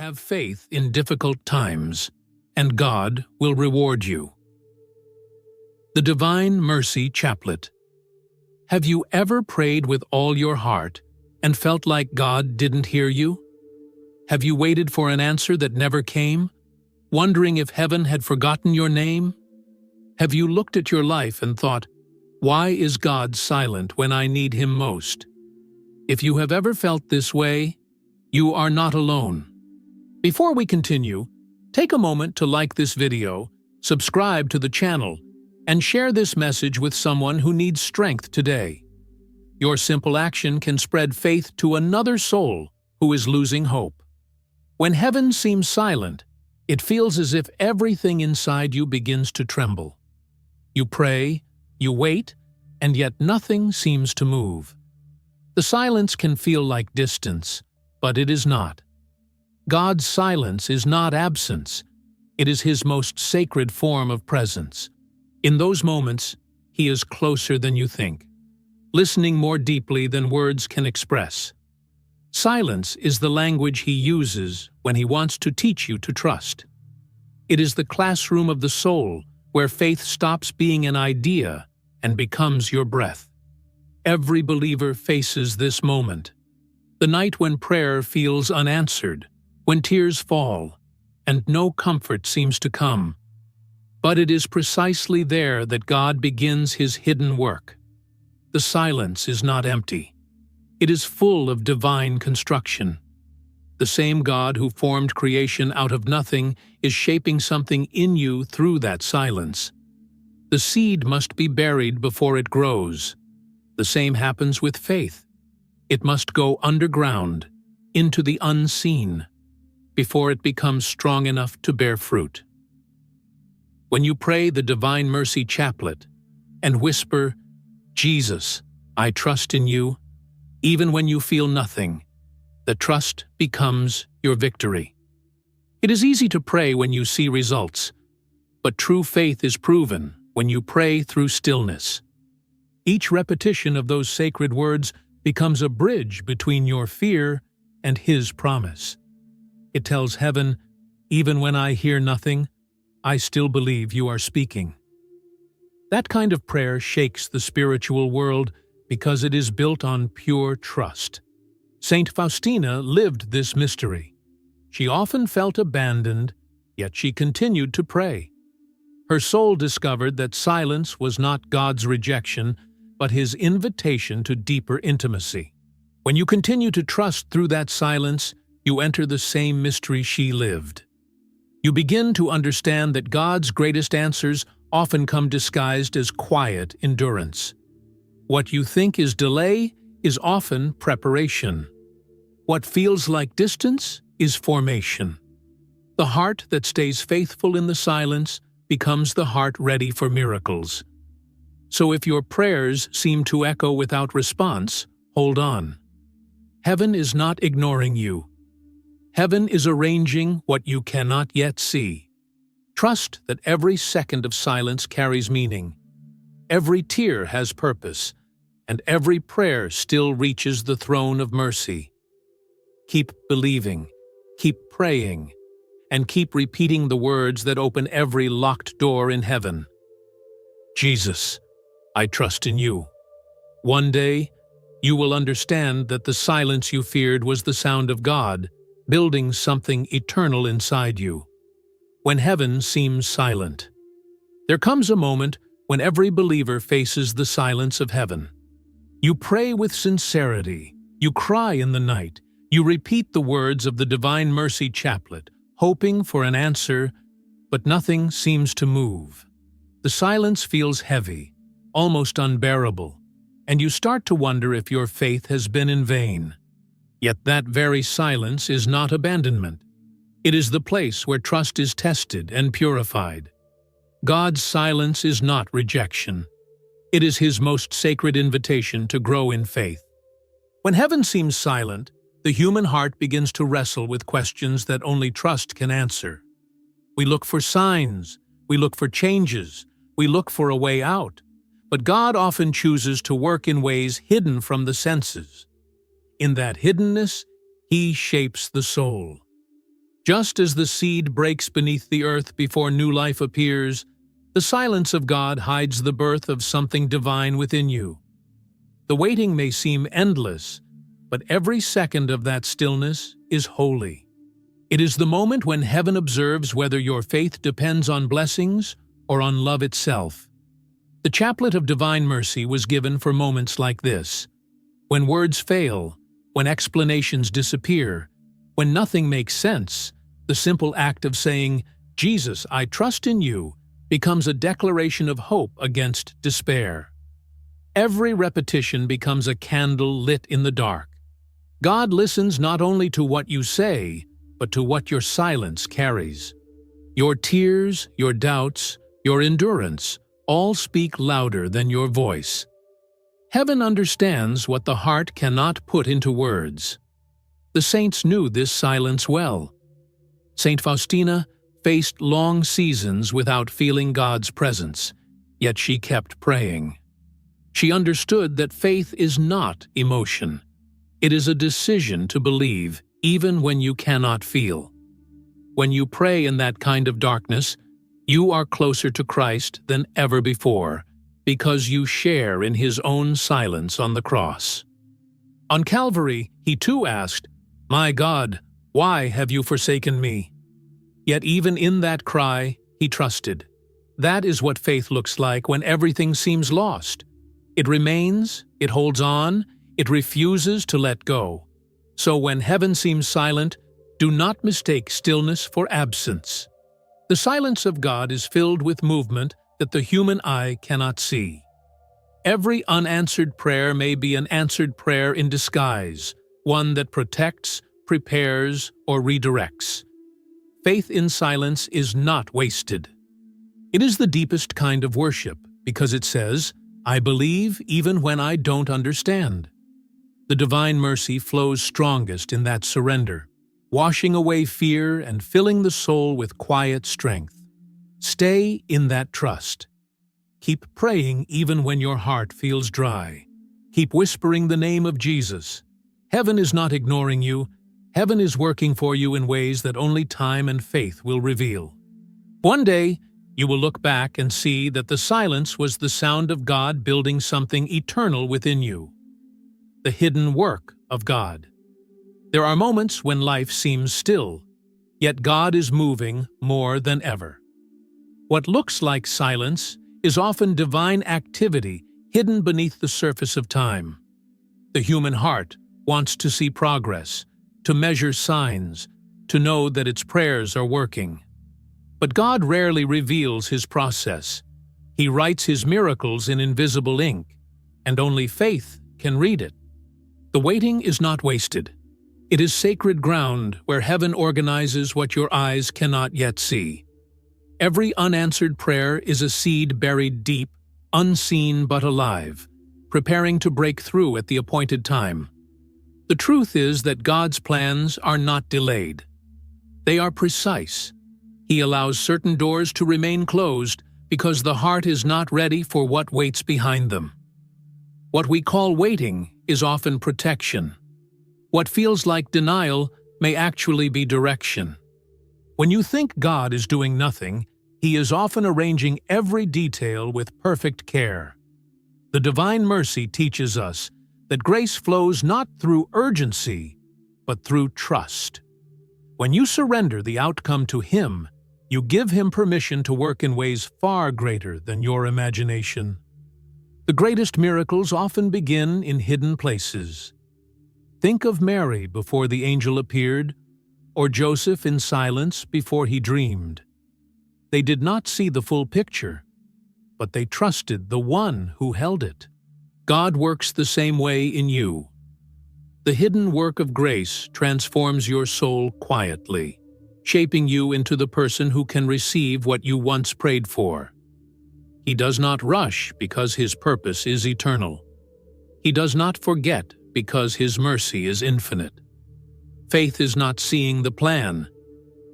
Have faith in difficult times, and God will reward you. The Divine Mercy Chaplet. Have you ever prayed with all your heart and felt like God didn't hear you? Have you waited for an answer that never came, wondering if heaven had forgotten your name? Have you looked at your life and thought, why is God silent when I need Him most? If you have ever felt this way, you are not alone. Before we continue, take a moment to like this video, subscribe to the channel, and share this message with someone who needs strength today. Your simple action can spread faith to another soul who is losing hope. When heaven seems silent, it feels as if everything inside you begins to tremble. You pray, you wait, and yet nothing seems to move. The silence can feel like distance, but it is not. God's silence is not absence. It is His most sacred form of presence. In those moments, He is closer than you think, listening more deeply than words can express. Silence is the language He uses when He wants to teach you to trust. It is the classroom of the soul where faith stops being an idea and becomes your breath. Every believer faces this moment, the night when prayer feels unanswered, when tears fall, and no comfort seems to come. But it is precisely there that God begins His hidden work. The silence is not empty. It is full of divine construction. The same God who formed creation out of nothing is shaping something in you through that silence. The seed must be buried before it grows. The same happens with faith. It must go underground, into the unseen, before it becomes strong enough to bear fruit. When you pray the Divine Mercy Chaplet and whisper, "Jesus, I trust in you," even when you feel nothing, the trust becomes your victory. It is easy to pray when you see results, but true faith is proven when you pray through stillness. Each repetition of those sacred words becomes a bridge between your fear and His promise. It tells heaven, even when I hear nothing, I still believe you are speaking. That kind of prayer shakes the spiritual world because it is built on pure trust. Saint Faustina lived this mystery. She often felt abandoned, yet she continued to pray. Her soul discovered that silence was not God's rejection, but His invitation to deeper intimacy. When you continue to trust through that silence, you enter the same mystery she lived. You begin to understand that God's greatest answers often come disguised as quiet endurance. What you think is delay is often preparation. What feels like distance is formation. The heart that stays faithful in the silence becomes the heart ready for miracles. So if your prayers seem to echo without response, hold on. Heaven is not ignoring you. Heaven is arranging what you cannot yet see. Trust that every second of silence carries meaning. Every tear has purpose, and every prayer still reaches the throne of mercy. Keep believing, keep praying, and keep repeating the words that open every locked door in heaven. Jesus, I trust in you. One day, you will understand that the silence you feared was the sound of God, building something eternal inside you. When heaven seems silent, there comes a moment when every believer faces the silence of heaven. You pray with sincerity, you cry in the night, you repeat the words of the Divine Mercy Chaplet, hoping for an answer, but nothing seems to move. The silence feels heavy, almost unbearable, and you start to wonder if your faith has been in vain. Yet that very silence is not abandonment. It is the place where trust is tested and purified. God's silence is not rejection. It is His most sacred invitation to grow in faith. When heaven seems silent, the human heart begins to wrestle with questions that only trust can answer. We look for signs, we look for changes, we look for a way out, but God often chooses to work in ways hidden from the senses. In that hiddenness, He shapes the soul. Just as the seed breaks beneath the earth before new life appears, the silence of God hides the birth of something divine within you. The waiting may seem endless, but every second of that stillness is holy. It is the moment when heaven observes whether your faith depends on blessings or on love itself. The chaplet of divine mercy was given for moments like this. When words fail, when explanations disappear, when nothing makes sense, the simple act of saying, "Jesus, I trust in you," becomes a declaration of hope against despair. Every repetition becomes a candle lit in the dark. God listens not only to what you say, but to what your silence carries. Your tears, your doubts, your endurance, all speak louder than your voice. Heaven understands what the heart cannot put into words. The saints knew this silence well. Saint Faustina faced long seasons without feeling God's presence, yet she kept praying. She understood that faith is not emotion. It is a decision to believe, even when you cannot feel. When you pray in that kind of darkness, you are closer to Christ than ever before, because you share in His own silence on the cross. On Calvary, He too asked, "My God, why have you forsaken me?" Yet even in that cry, He trusted. That is what faith looks like when everything seems lost. It remains, it holds on, it refuses to let go. So when heaven seems silent, do not mistake stillness for absence. The silence of God is filled with movement that the human eye cannot see. Every unanswered prayer may be an answered prayer in disguise, one that protects, prepares, or redirects. Faith in silence is not wasted. It is the deepest kind of worship because it says, "I believe even when I don't understand." The divine mercy flows strongest in that surrender, washing away fear and filling the soul with quiet strength. Stay in that trust. Keep praying even when your heart feels dry. Keep whispering the name of Jesus. Heaven is not ignoring you. Heaven is working for you in ways that only time and faith will reveal. One day, you will look back and see that the silence was the sound of God building something eternal within you. The hidden work of God. There are moments when life seems still, yet God is moving more than ever. What looks like silence is often divine activity hidden beneath the surface of time. The human heart wants to see progress, to measure signs, to know that its prayers are working. But God rarely reveals His process. He writes His miracles in invisible ink, and only faith can read it. The waiting is not wasted. It is sacred ground where heaven organizes what your eyes cannot yet see. Every unanswered prayer is a seed buried deep, unseen but alive, preparing to break through at the appointed time. The truth is that God's plans are not delayed. They are precise. He allows certain doors to remain closed because the heart is not ready for what waits behind them. What we call waiting is often protection. What feels like denial may actually be direction. When you think God is doing nothing, He is often arranging every detail with perfect care. The divine mercy teaches us that grace flows not through urgency, but through trust. When you surrender the outcome to Him, you give Him permission to work in ways far greater than your imagination. The greatest miracles often begin in hidden places. Think of Mary before the angel appeared, or Joseph in silence before he dreamed. They did not see the full picture, but they trusted the one who held it. God works the same way in you. The hidden work of grace transforms your soul quietly, shaping you into the person who can receive what you once prayed for. He does not rush because His purpose is eternal. He does not forget because His mercy is infinite. Faith is not seeing the plan,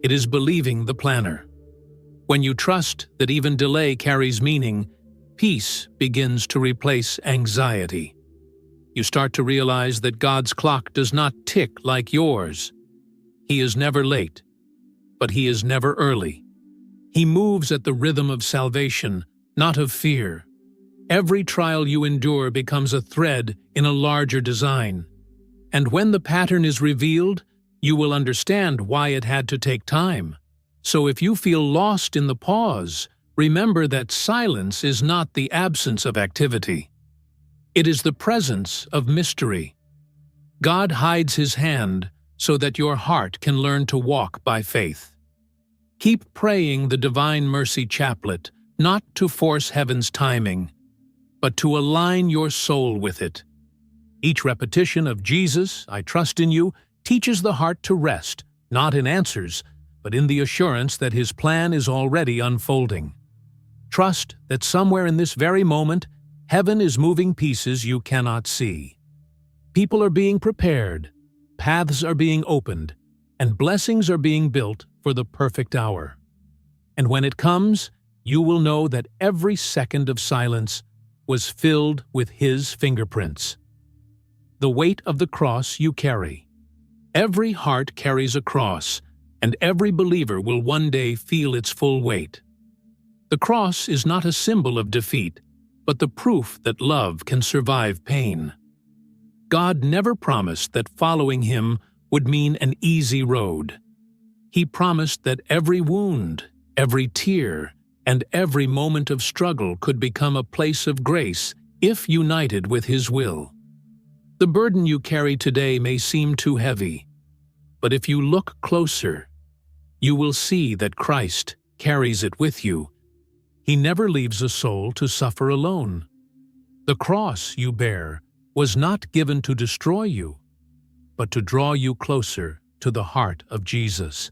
it is believing the planner. When you trust that even delay carries meaning, peace begins to replace anxiety. You start to realize that God's clock does not tick like yours. He is never late, but he is never early. He moves at the rhythm of salvation, not of fear. Every trial you endure becomes a thread in a larger design. And when the pattern is revealed, you will understand why it had to take time. So if you feel lost in the pause, remember that silence is not the absence of activity. It is the presence of mystery. God hides His hand so that your heart can learn to walk by faith. Keep praying the Divine Mercy Chaplet, not to force heaven's timing, but to align your soul with it. Each repetition of Jesus, I trust in you, teaches the heart to rest, not in answers, but in the assurance that His plan is already unfolding. Trust that somewhere in this very moment, heaven is moving pieces you cannot see. People are being prepared, paths are being opened, and blessings are being built for the perfect hour. And when it comes, you will know that every second of silence was filled with His fingerprints. The weight of the cross you carry. Every heart carries a cross, and every believer will one day feel its full weight. The cross is not a symbol of defeat, but the proof that love can survive pain. God never promised that following Him would mean an easy road. He promised that every wound, every tear, and every moment of struggle could become a place of grace if united with His will. The burden you carry today may seem too heavy, but if you look closer, you will see that Christ carries it with you. He never leaves a soul to suffer alone. The cross you bear was not given to destroy you, but to draw you closer to the heart of Jesus.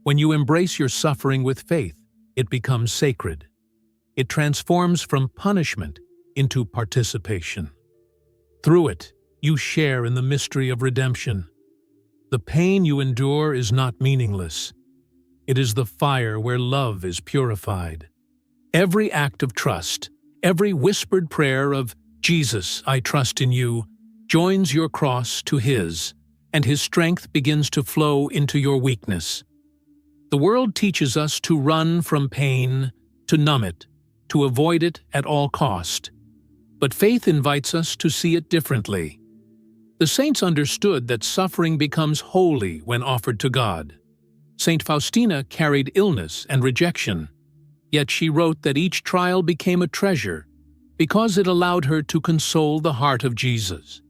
When you embrace your suffering with faith, it becomes sacred. It transforms from punishment into participation. Through it, you share in the mystery of redemption. The pain you endure is not meaningless. It is the fire where love is purified. Every act of trust, every whispered prayer of Jesus, I trust in you, joins your cross to His, and His strength begins to flow into your weakness. The world teaches us to run from pain, to numb it, to avoid it at all cost. But faith invites us to see it differently. The saints understood that suffering becomes holy when offered to God. Saint Faustina carried illness and rejection, yet she wrote that each trial became a treasure because it allowed her to console the heart of Jesus.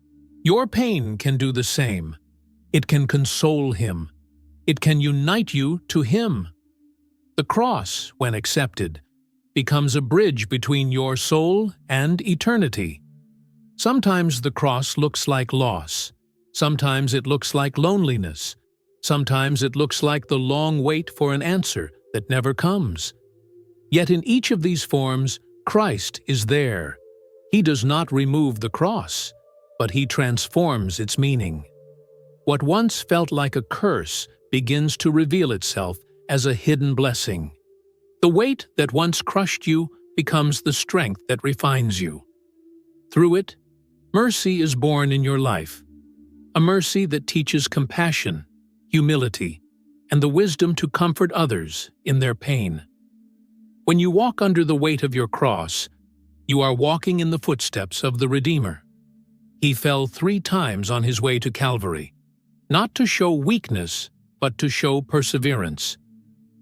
Your pain can do the same. It can console Him. It can unite you to Him. The cross, when accepted, becomes a bridge between your soul and eternity. Sometimes the cross looks like loss. Sometimes it looks like loneliness. Sometimes it looks like the long wait for an answer that never comes. Yet in each of these forms, Christ is there. He does not remove the cross, but He transforms its meaning. What once felt like a curse begins to reveal itself as a hidden blessing. The weight that once crushed you becomes the strength that refines you. Through it, mercy is born in your life, a mercy that teaches compassion, humility, and the wisdom to comfort others in their pain. When you walk under the weight of your cross, you are walking in the footsteps of the Redeemer. He fell 3 times on His way to Calvary, not to show weakness, but to show perseverance.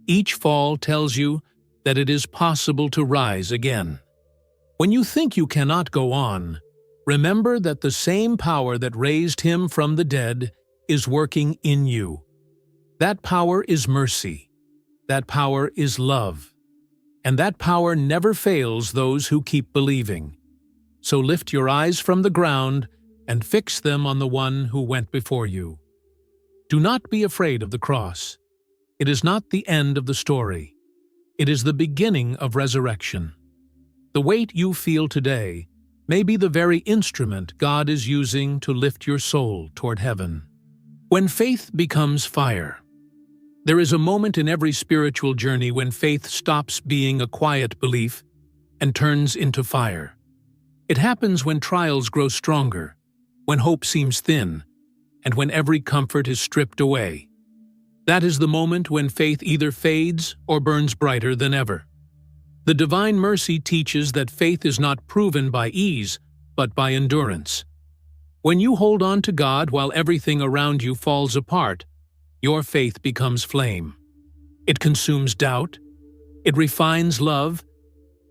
Each fall tells you that it is possible to rise again. When you think you cannot go on, remember that the same power that raised Him from the dead is working in you. That power is mercy. That power is love. And that power never fails those who keep believing. So lift your eyes from the ground and fix them on the one who went before you. Do not be afraid of the cross. It is not the end of the story. It is the beginning of resurrection. The weight you feel today may be the very instrument God is using to lift your soul toward heaven. When faith becomes fire. There is a moment in every spiritual journey when faith stops being a quiet belief and turns into fire. It happens when trials grow stronger, when hope seems thin, and when every comfort is stripped away. That is the moment when faith either fades or burns brighter than ever. The Divine Mercy teaches that faith is not proven by ease, but by endurance. When you hold on to God while everything around you falls apart, your faith becomes flame. It consumes doubt, it refines love,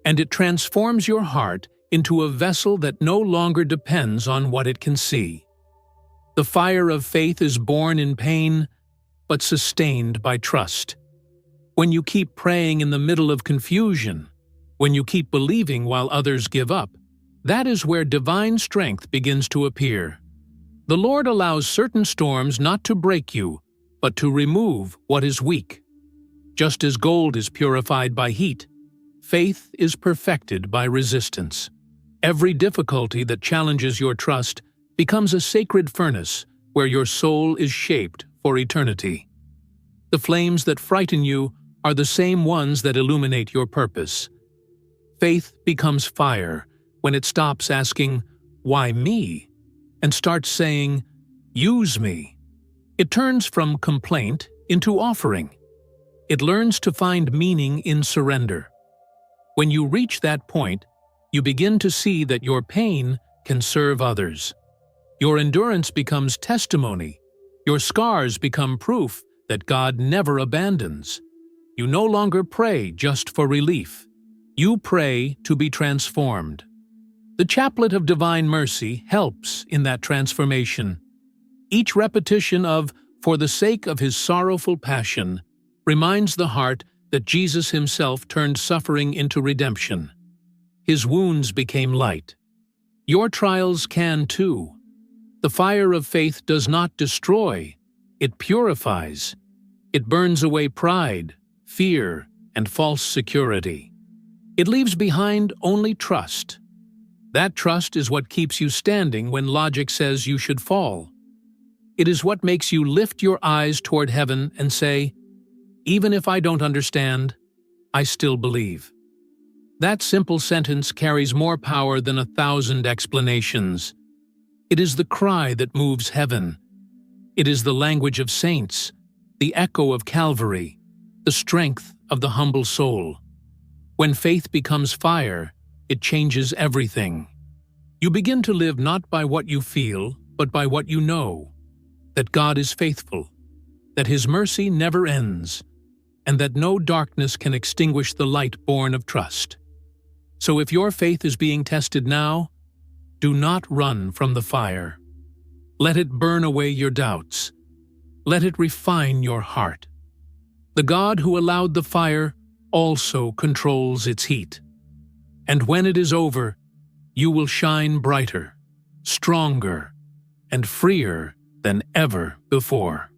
and it transforms your heart into a vessel that no longer depends on what it can see. The fire of faith is born in pain, but sustained by trust. When you keep praying in the middle of confusion, when you keep believing while others give up, that is where divine strength begins to appear. The Lord allows certain storms not to break you, but to remove what is weak. Just as gold is purified by heat, faith is perfected by resistance. Every difficulty that challenges your trust becomes a sacred furnace where your soul is shaped for eternity. The flames that frighten you are the same ones that illuminate your purpose. Faith becomes fire when it stops asking, "Why me?" and starts saying, "Use me." It turns from complaint into offering. It learns to find meaning in surrender. When you reach that point, you begin to see that your pain can serve others. Your endurance becomes testimony. Your scars become proof that God never abandons. You no longer pray just for relief. You pray to be transformed. The Chaplet of Divine Mercy helps in that transformation. Each repetition of, "For the sake of his sorrowful passion," reminds the heart that Jesus himself turned suffering into redemption. His wounds became light. Your trials can too. The fire of faith does not destroy, it purifies. It burns away pride, fear, and false security. It leaves behind only trust. That trust is what keeps you standing when logic says you should fall. It is what makes you lift your eyes toward heaven and say, "Even if I don't understand, I still believe." That simple sentence carries more power than 1,000 explanations. It is the cry that moves heaven. It is the language of saints, the echo of Calvary, the strength of the humble soul. When faith becomes fire, it changes everything. You begin to live not by what you feel, but by what you know, that God is faithful, that His mercy never ends, and that no darkness can extinguish the light born of trust. So if your faith is being tested now, do not run from the fire. Let it burn away your doubts. Let it refine your heart. The God who allowed the fire also controls its heat. And when it is over, you will shine brighter, stronger, and freer than ever before.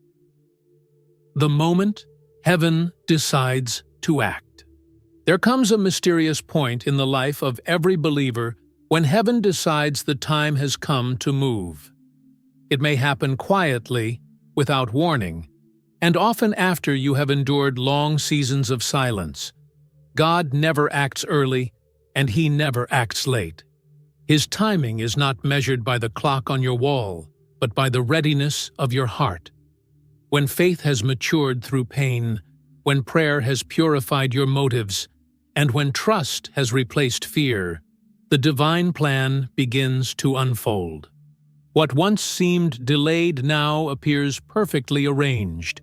The moment heaven decides to act. There comes a mysterious point in the life of every believer when heaven decides the time has come to move. It may happen quietly, without warning, and often after you have endured long seasons of silence. God never acts early, and He never acts late. His timing is not measured by the clock on your wall, but by the readiness of your heart. When faith has matured through pain, when prayer has purified your motives, and when trust has replaced fear, the divine plan begins to unfold. What once seemed delayed now appears perfectly arranged.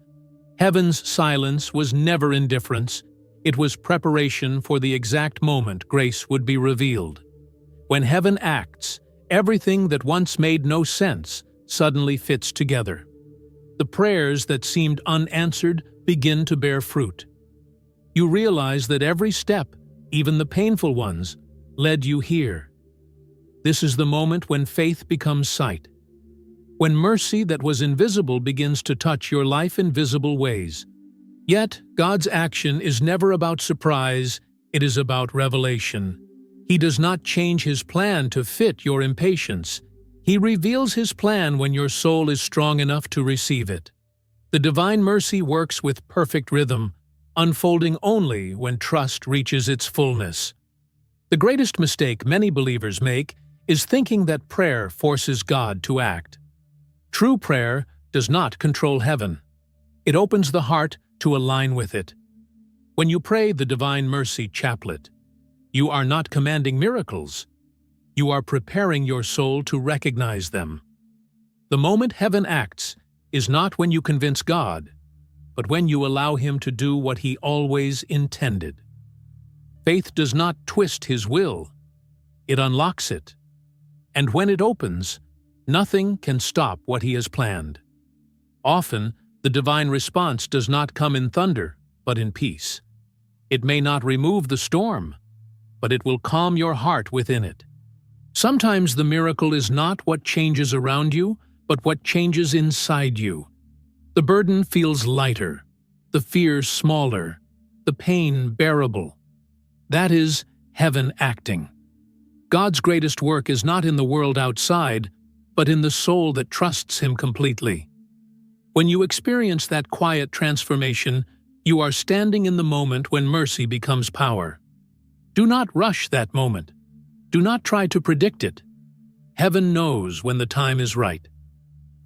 Heaven's silence was never indifference. It was preparation for the exact moment grace would be revealed. When heaven acts, everything that once made no sense suddenly fits together. The prayers that seemed unanswered begin to bear fruit. You realize that every step, even the painful ones, led you here. This is the moment when faith becomes sight. When mercy that was invisible begins to touch your life in visible ways. Yet, God's action is never about surprise, it is about revelation. He does not change His plan to fit your impatience. He reveals His plan when your soul is strong enough to receive it. The divine mercy works with perfect rhythm, unfolding only when trust reaches its fullness. The greatest mistake many believers make is thinking that prayer forces God to act. True prayer does not control heaven. It opens the heart to align with it. When you pray the Divine Mercy Chaplet, you are not commanding miracles. You are preparing your soul to recognize them. The moment heaven acts is not when you convince God, but when you allow Him to do what He always intended. Faith does not twist His will. It unlocks it. And when it opens, nothing can stop what He has planned. Often, the divine response does not come in thunder, but in peace. It may not remove the storm, but it will calm your heart within it. Sometimes the miracle is not what changes around you, but what changes inside you. The burden feels lighter, the fear smaller, the pain bearable. That is heaven acting. God's greatest work is not in the world outside, but in the soul that trusts Him completely. When you experience that quiet transformation, you are standing in the moment when mercy becomes power. Do not rush that moment. Do not try to predict it. Heaven knows when the time is right.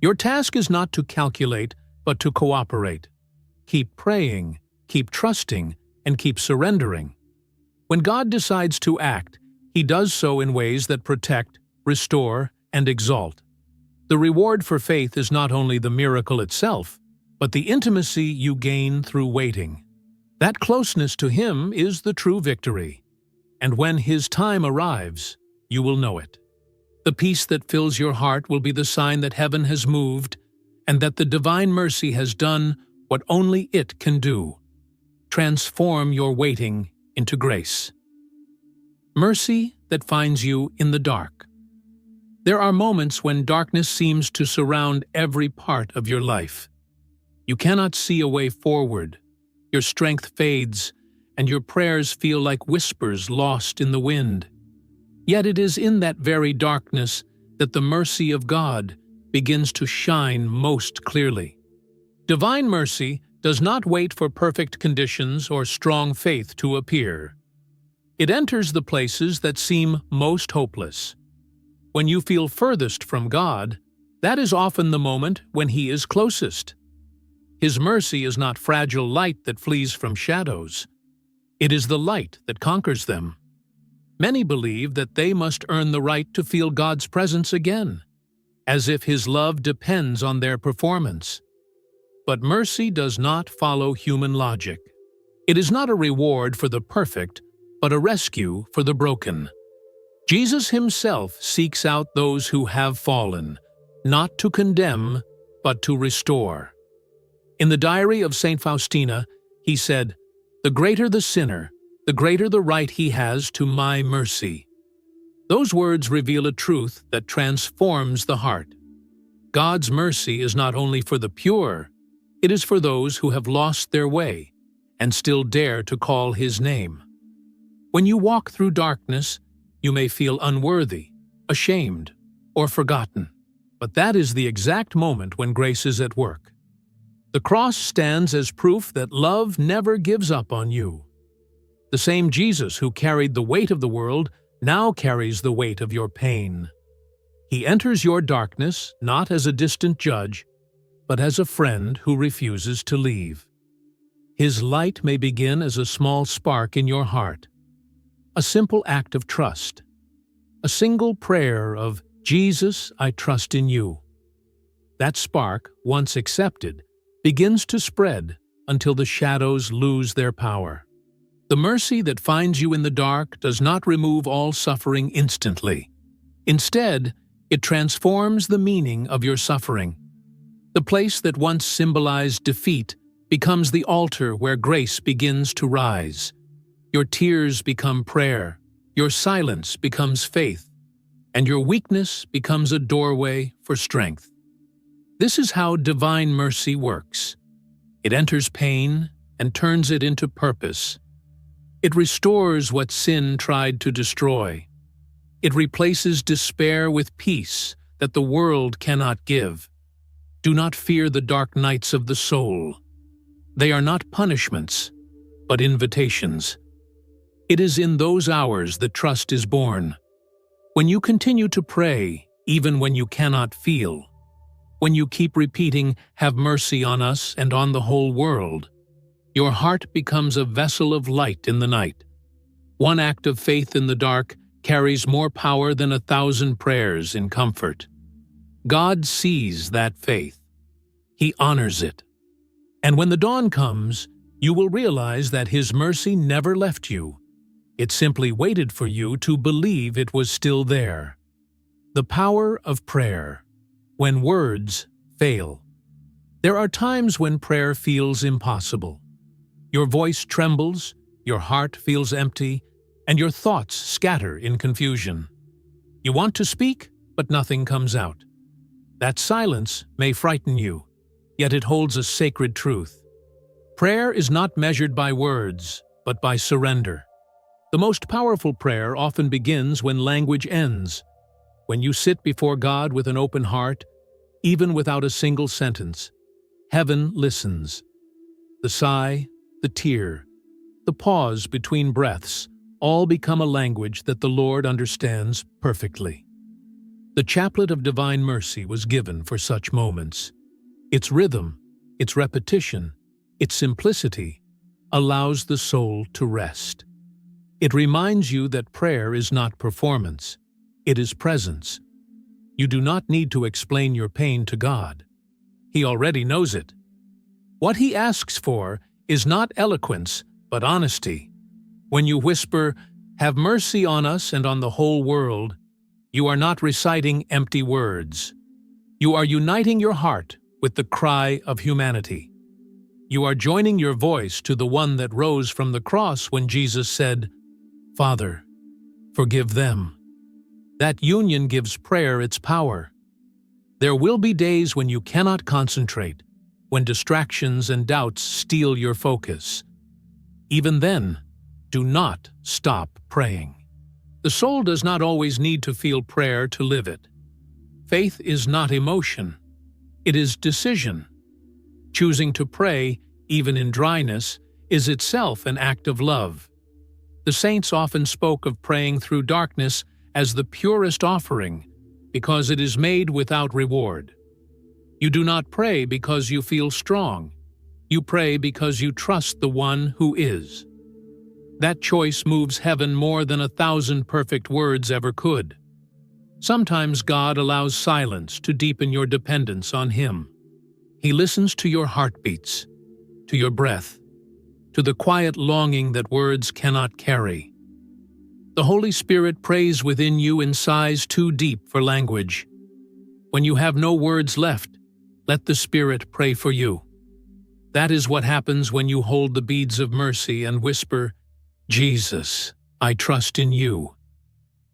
Your task is not to calculate, but to cooperate. Keep praying, keep trusting, and keep surrendering. When God decides to act, He does so in ways that protect, restore, and exalt. The reward for faith is not only the miracle itself, but the intimacy you gain through waiting. That closeness to Him is the true victory. And when His time arrives, you will know it. The peace that fills your heart will be the sign that heaven has moved and that the divine mercy has done what only it can do. Transform your waiting into grace. Mercy that finds you in the dark. There are moments when darkness seems to surround every part of your life. You cannot see a way forward. Your strength fades, and your prayers feel like whispers lost in the wind. Yet it is in that very darkness that the mercy of God begins to shine most clearly. Divine mercy does not wait for perfect conditions or strong faith to appear. It enters the places that seem most hopeless. When you feel furthest from God, that is often the moment when He is closest. His mercy is not fragile light that flees from shadows. It is the light that conquers them. Many believe that they must earn the right to feel God's presence again, as if His love depends on their performance. But mercy does not follow human logic. It is not a reward for the perfect, but a rescue for the broken. Jesus Himself seeks out those who have fallen, not to condemn, but to restore. In the diary of St. Faustina, he said, "The greater the sinner, the greater the right he has to my mercy." Those words reveal a truth that transforms the heart. God's mercy is not only for the pure, it is for those who have lost their way and still dare to call His name. When you walk through darkness, you may feel unworthy, ashamed, or forgotten. But that is the exact moment when grace is at work. The cross stands as proof that love never gives up on you. The same Jesus who carried the weight of the world now carries the weight of your pain. He enters your darkness not as a distant judge, but as a friend who refuses to leave. His light may begin as a small spark in your heart, a simple act of trust, a single prayer of, "Jesus, I trust in you." That spark, once accepted, begins to spread until the shadows lose their power. The mercy that finds you in the dark does not remove all suffering instantly. Instead, it transforms the meaning of your suffering. The place that once symbolized defeat becomes the altar where grace begins to rise. Your tears become prayer, your silence becomes faith, and your weakness becomes a doorway for strength. This is how divine mercy works. It enters pain and turns it into purpose. It restores what sin tried to destroy. It replaces despair with peace that the world cannot give. Do not fear the dark nights of the soul. They are not punishments, but invitations. It is in those hours that trust is born. When you continue to pray, even when you cannot feel. when you keep repeating, "Have mercy on us and on the whole world," your heart becomes a vessel of light in the night. One act of faith in the dark carries more power than 1,000 prayers in comfort. God sees that faith. He honors it. And when the dawn comes, you will realize that His mercy never left you. It simply waited for you to believe it was still there. The power of prayer. When words fail. There are times when prayer feels impossible. Your voice trembles, your heart feels empty, and your thoughts scatter in confusion. You want to speak, but nothing comes out. That silence may frighten you, yet it holds a sacred truth. Prayer is not measured by words, but by surrender. The most powerful prayer often begins when language ends. When you sit before God with an open heart, even without a single sentence, heaven listens. The sigh, the tear, the pause between breaths, all become a language that the Lord understands perfectly. The Chaplet of Divine Mercy was given for such moments. Its rhythm, its repetition, its simplicity allows the soul to rest. It reminds you that prayer is not performance, it is presence. You do not need to explain your pain to God. He already knows it. What He asks for is not eloquence, but honesty. When you whisper, "Have mercy on us and on the whole world," you are not reciting empty words. You are uniting your heart with the cry of humanity. You are joining your voice to the one that rose from the cross when Jesus said, "Father, forgive them." That union gives prayer its power. There will be days when you cannot concentrate, when distractions and doubts steal your focus. Even then, do not stop praying. The soul does not always need to feel prayer to live it. Faith is not emotion. It is decision. Choosing to pray, even in dryness, is itself an act of love. The saints often spoke of praying through darkness as the purest offering, because it is made without reward. You do not pray because you feel strong. You pray because you trust the one who is. That choice moves heaven more than 1,000 perfect words ever could. Sometimes God allows silence to deepen your dependence on Him. He listens to your heartbeats, to your breath, to the quiet longing that words cannot carry. The Holy Spirit prays within you in sighs too deep for language. When you have no words left, let the Spirit pray for you. That is what happens when you hold the beads of mercy and whisper, "Jesus, I trust in you."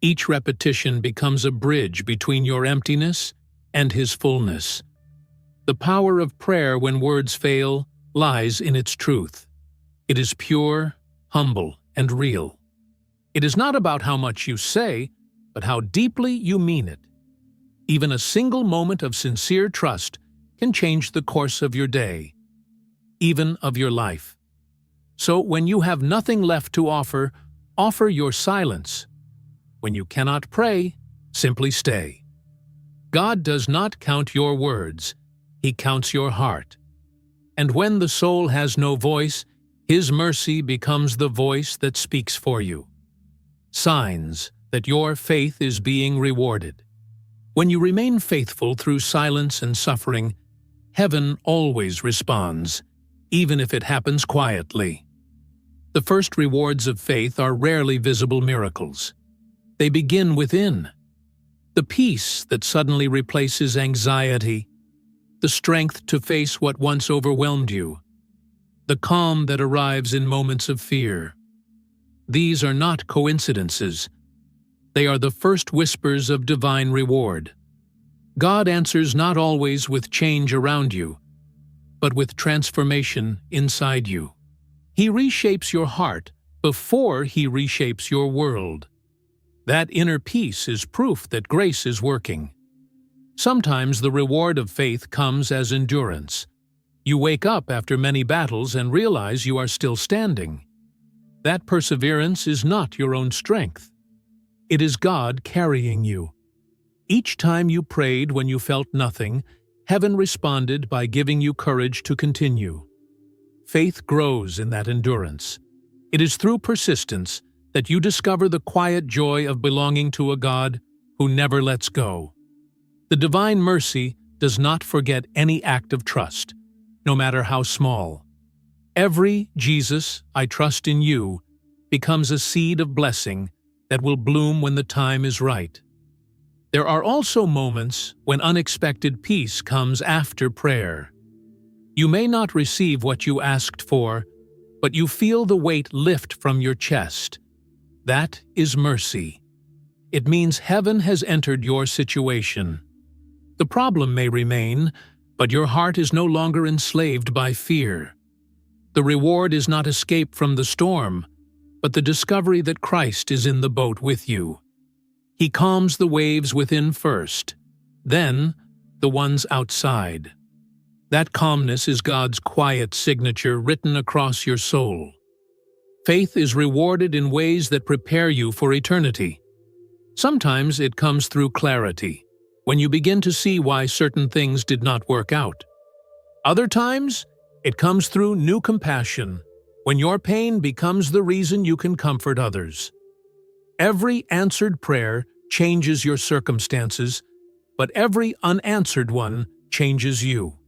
Each repetition becomes a bridge between your emptiness and His fullness. The power of prayer when words fail lies in its truth. It is pure, humble, and real. It is not about how much you say, but how deeply you mean it. Even a single moment of sincere trust can change the course of your day, even of your life. So when you have nothing left to offer, offer your silence. When you cannot pray, simply stay. God does not count your words, He counts your heart. And when the soul has no voice, His mercy becomes the voice that speaks for you. Signs that your faith is being rewarded. When you remain faithful through silence and suffering, heaven always responds, even if it happens quietly. The first rewards of faith are rarely visible miracles. They begin within. The peace that suddenly replaces anxiety, the strength to face what once overwhelmed you, the calm that arrives in moments of fear. These are not coincidences. They are the first whispers of divine reward. God answers not always with change around you, but with transformation inside you. He reshapes your heart before He reshapes your world. That inner peace is proof that grace is working. Sometimes the reward of faith comes as endurance. You wake up after many battles and realize you are still standing. That perseverance is not your own strength. It is God carrying you. Each time you prayed when you felt nothing, Heaven responded by giving you courage to continue. Faith grows in that endurance. It is through persistence that you discover the quiet joy of belonging to a God who never lets go. The Divine Mercy does not forget any act of trust, no matter how small. Every "Jesus, I trust in you" becomes a seed of blessing that will bloom when the time is right. There are also moments when unexpected peace comes after prayer. You may not receive what you asked for, but you feel the weight lift from your chest. That is mercy. It means heaven has entered your situation. The problem may remain, but your heart is no longer enslaved by fear. The reward is not escape from the storm, but the discovery that Christ is in the boat with you. He calms the waves within first, then the ones outside. That calmness is God's quiet signature written across your soul. Faith is rewarded in ways that prepare you for eternity. Sometimes it comes through clarity, when you begin to see why certain things did not work out. Other times, it comes through new compassion, when your pain becomes the reason you can comfort others. Every answered prayer changes your circumstances, but every unanswered one changes you.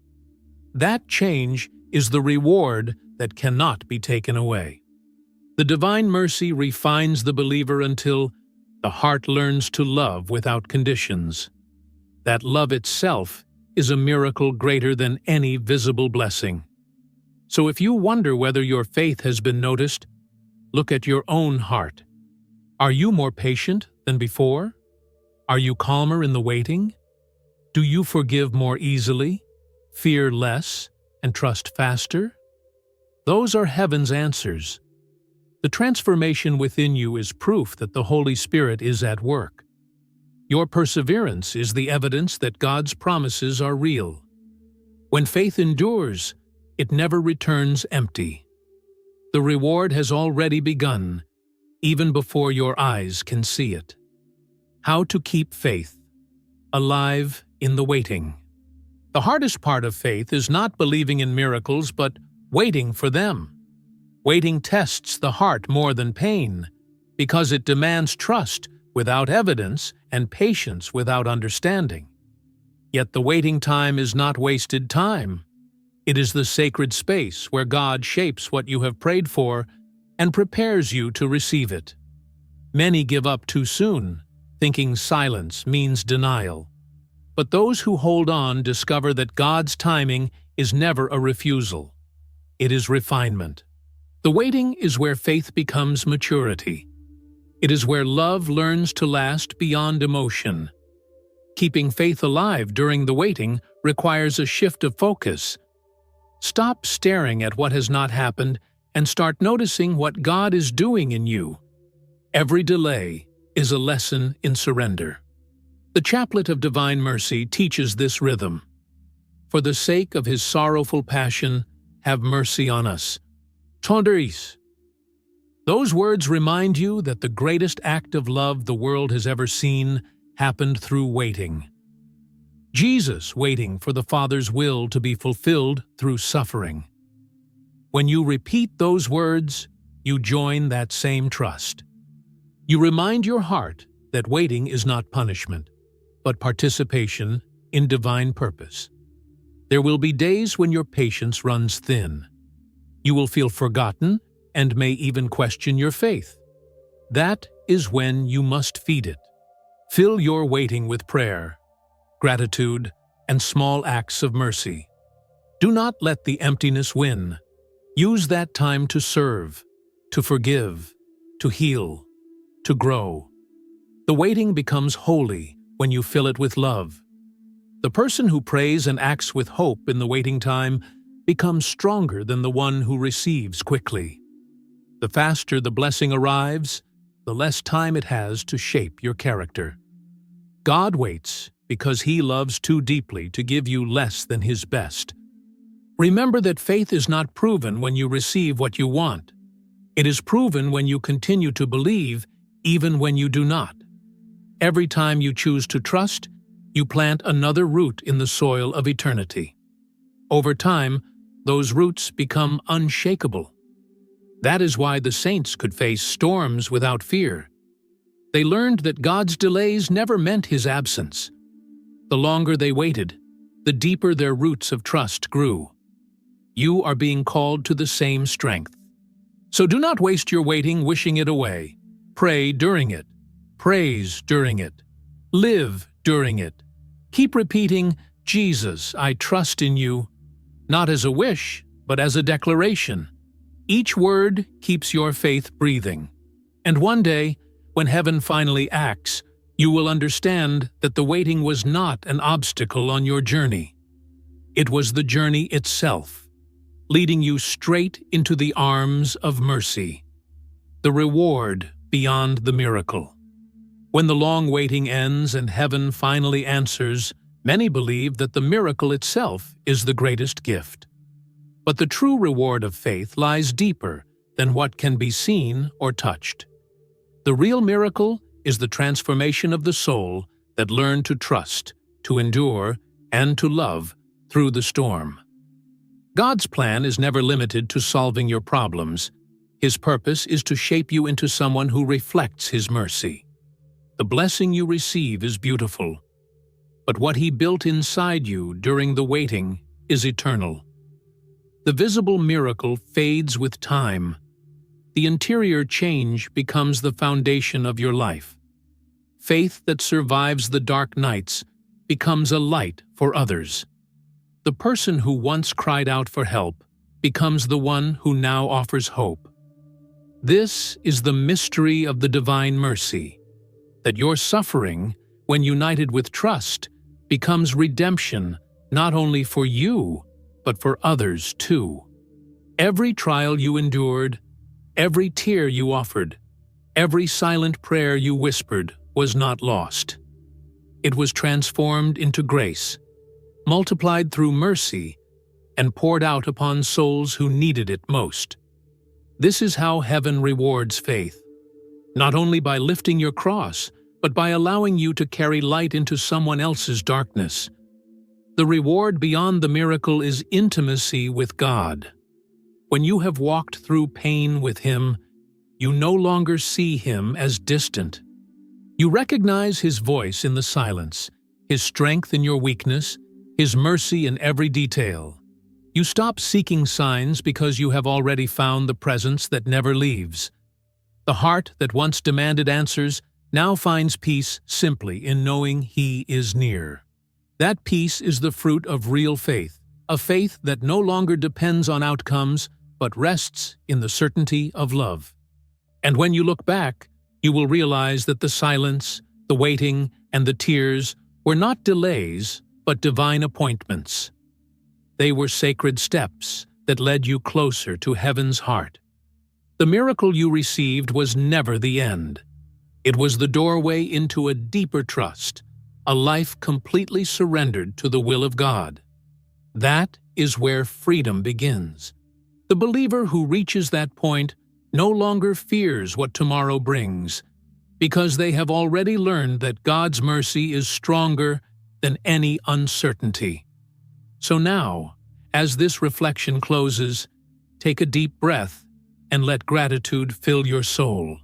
That change is the reward that cannot be taken away. The Divine Mercy refines the believer until the heart learns to love without conditions. That love itself is a miracle greater than any visible blessing. So if you wonder whether your faith has been noticed, look at your own heart. Are you more patient than before? Are you calmer in the waiting? Do you forgive more easily, fear less, and trust faster? Those are heaven's answers. The transformation within you is proof that the Holy Spirit is at work. Your perseverance is the evidence that God's promises are real. When faith endures, it never returns empty. The reward has already begun, even before your eyes can see it. How to keep faith alive in the waiting. The hardest part of faith is not believing in miracles, but waiting for them. Waiting tests the heart more than pain, because it demands trust without evidence and patience without understanding. Yet the waiting time is not wasted time. It is the sacred space where God shapes what you have prayed for and prepares you to receive it. Many give up too soon, thinking silence means denial. But those who hold on discover that God's timing is never a refusal. It is refinement. The waiting is where faith becomes maturity. It is where love learns to last beyond emotion. Keeping faith alive during the waiting requires a shift of focus. Stop staring at what has not happened and start noticing what God is doing in you. Every delay is a lesson in surrender. The Chaplet of Divine Mercy teaches this rhythm. For the sake of His sorrowful passion, have mercy on us. Tendris. Those words remind you that the greatest act of love the world has ever seen happened through waiting. Jesus waiting for the Father's will to be fulfilled through suffering. When you repeat those words, you join that same trust. You remind your heart that waiting is not punishment, but participation in divine purpose. There will be days when your patience runs thin. You will feel forgotten and may even question your faith. That is when you must feed it. Fill your waiting with prayer, gratitude, and small acts of mercy. Do not let the emptiness win. Use that time to serve, to forgive, to heal, to grow. The waiting becomes holy when you fill it with love. The person who prays and acts with hope in the waiting time becomes stronger than the one who receives quickly. The faster the blessing arrives, the less time it has to shape your character. God waits because He loves too deeply to give you less than His best. Remember that faith is not proven when you receive what you want. It is proven when you continue to believe, even when you do not. Every time you choose to trust, you plant another root in the soil of eternity. Over time, those roots become unshakable. That is why the saints could face storms without fear. They learned that God's delays never meant His absence. The longer they waited, the deeper their roots of trust grew. You are being called to the same strength. So do not waste your waiting wishing it away. Pray during it. Praise during it. Live during it. Keep repeating, "Jesus, I trust in you," not as a wish, but as a declaration. Each word keeps your faith breathing. And one day, when heaven finally acts, you will understand that the waiting was not an obstacle on your journey. It was the journey itself, leading you straight into the arms of mercy, the reward beyond the miracle. When the long waiting ends and heaven finally answers, many believe that the miracle itself is the greatest gift. But the true reward of faith lies deeper than what can be seen or touched. The real miracle is the transformation of the soul that learned to trust, to endure, and to love through the storm. God's plan is never limited to solving your problems. His purpose is to shape you into someone who reflects His mercy. The blessing you receive is beautiful, but what He built inside you during the waiting is eternal. The visible miracle fades with time. The interior change becomes the foundation of your life. Faith that survives the dark nights becomes a light for others. The person who once cried out for help becomes the one who now offers hope. This is the mystery of the divine mercy, that your suffering, when united with trust, becomes redemption not only for you, but for others too. Every trial you endured, every tear you offered, every silent prayer you whispered was not lost. It was transformed into grace, multiplied through mercy, and poured out upon souls who needed it most. This is how heaven rewards faith, not only by lifting your cross, but by allowing you to carry light into someone else's darkness. The reward beyond the miracle is intimacy with God. When you have walked through pain with Him, you no longer see Him as distant. You recognize His voice in the silence, His strength in your weakness, His mercy in every detail. You stop seeking signs because you have already found the presence that never leaves. The heart that once demanded answers now finds peace simply in knowing He is near. That peace is the fruit of real faith, a faith that no longer depends on outcomes, but rests in the certainty of love. And when you look back, you will realize that the silence, the waiting, and the tears were not delays, but divine appointments. They were sacred steps that led you closer to heaven's heart. The miracle you received was never the end. It was the doorway into a deeper trust, a life completely surrendered to the will of God. That is where freedom begins. The believer who reaches that point no longer fears what tomorrow brings, because they have already learned that God's mercy is stronger than any uncertainty. So now, as this reflection closes, take a deep breath and let gratitude fill your soul.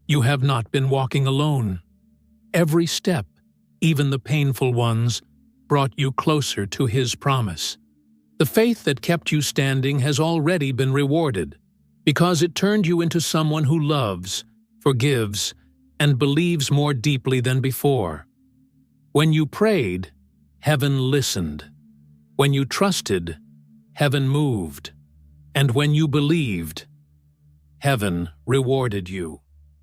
You have not been walking alone. Every step, even the painful ones, brought you closer to His promise. The faith that kept you standing has already been rewarded, because it turned you into someone who loves, forgives, and believes more deeply than before. When you prayed, heaven listened. When you trusted, heaven moved. And when you believed, heaven rewarded you.